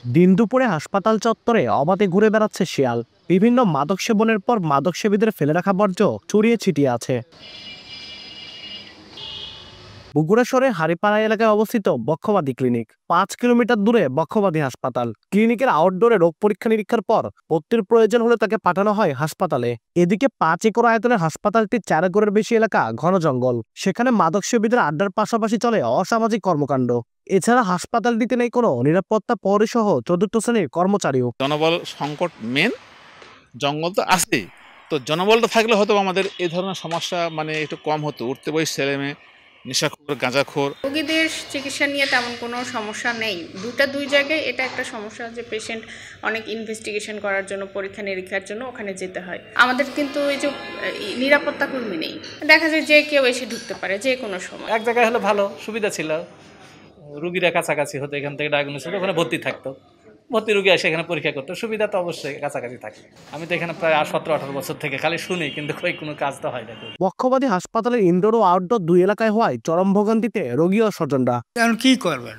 দিন দুপুরে হাসপাতাল চত্বরে অবাধে ঘুরে বেড়াচ্ছে শিয়াল। বিভিন্ন মাদক সেবনের পর মাদক সেবীদের ফেলে রাখা বর্জ্য ছড়িয়ে ছিটিয়ে আছে। বগুড়া শহরের হারিপাড়া এলাকায় অবস্থিত বক্ষবাদী ক্লিনিক। 5 কিলোমিটার দূরে বক্ষবাদী হাসপাতাল। ক্লিনিকের আউটডোরে রোগ পরীক্ষা নিরীক্ষার পর ভর্তির প্রয়োজন হলে তাকে পাঠানো হয় হাসপাতালে। এদিকে 5 একর আয়তনের হাসপাতালটির 4 একরের বেশি এলাকা ঘন জঙ্গল। সেখানে মাদক সেবীদের আড্ডার পাশাপাশি চলে অসামাজিক কর্মকাণ্ড। এছাড়া হাসপাতালটিতে নেই কোনো নিরাপত্তা প্রহরী সহ চতুর্থ শ্রেণীর কর্মচারীও। জনবল সংকট মেন, জঙ্গল তো আছেই। তো জনবলটা থাকলে হয়তো আমাদের এই ধরনের সমস্যা একটু কম হতো। উঠতে বয়স ছেলে মেয়ে, নেশাখোর, গাঁজাখোর। রোগীদের চিকিৎসা নিয়ে তেমন কোনো সমস্যা নেই। দুই জায়গায় এটা একটা সমস্যা যে পেশেন্ট অনেক ইনভেস্টিগেশন করার জন্য, পরীক্ষা নিরীক্ষার জন্য ওখানে যেতে হয়। আমাদের কিন্তু এই যে নিরাপত্তা কর্মী নেই। দেখা যায় যে কেউ এসে ঢুকতে পারে যে কোনো সময়। এক জায়গায় হলে ভালো সুবিধা ছিল, রুগীরা কাছাকাছি হতো, এখান থেকে ডায়াগনোসিস হতো, ওখানে ভর্তি থাকতো, ভর্তি রুগী এসে এখানে পরীক্ষা করতো। সুবিধা তো অবশ্যই কাছাকাছি থাকে। আমি তো এখানে প্রায় 17-18 বছর থেকে খালি শুনি, কিন্তু কোনো কাজ তো হয় না। বক্ষবাদী হাসপাতালের ইনডোর ও আউটডোর দুই এলাকায় হওয়ায় চরম ভোগান্তিতে রোগী ও স্বজনরা। এখন কি করবেন,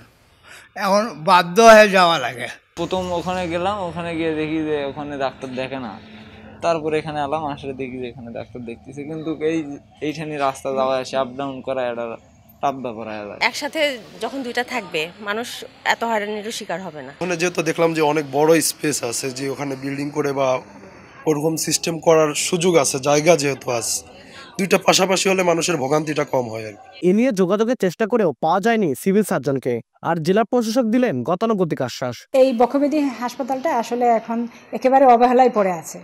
এখন বাধ্য হয়ে যাওয়া লাগে। প্রথম ওখানে গেলাম, ওখানে গিয়ে দেখি যে ওখানে ডাক্তার দেখে না। তারপরে এখানে এলাম, আসলে দেখি যে এখানে ডাক্তার দেখতেছে, কিন্তু এইখানে রাস্তা যাওয়া আসে আপ ডাউন করা এটা টাফ ব্যাপার হয়ে যায়। একসাথে যখন দুইটা থাকবে মানুষ এত হয়রানিরও শিকার হবে না। ওখানে যেহেতু দেখলাম যে অনেক বড় স্পেস আছে, যে ওখানে বিল্ডিং করে বা ওরকম সিস্টেম করার সুযোগ আছে, জায়গা যেহেতু আছে, দুইটা পাশাপাশি হলে মানুষের ভোগান্তিটা কম হয় আর কি। এ নিয়ে যোগাযোগের চেষ্টা করেও পাওয়া যায়নি সিভিল সার্জনকে। আর জেলা প্রশাসক দিলেন গতানুগতিক আশ্বাস। এই বক্ষব্যাধি হাসপাতালটা আসলে এখন একেবারে অবহেলায় পড়ে আছে।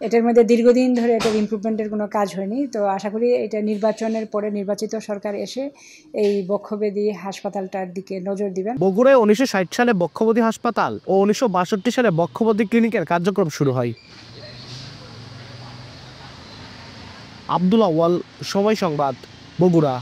এটার মধ্যে দীর্ঘদিন ধরে এটার ইমপ্রুভমেন্টের কোনো কাজ হয়নি। তো আশা করি এটা নির্বাচনের পরে নির্বাচিত সরকার এসে এই বক্ষব্যাধি হাসপাতালটার দিকে নজর দিবেন। বগুড়ায় 1960 সালে বক্ষবাদী হাসপাতাল ও 1962 সালে বক্ষবাদী ক্লিনিকের কার্যক্রম শুরু হয়। আব্দুল আউয়াল, সময় সংবাদ, বগুড়া।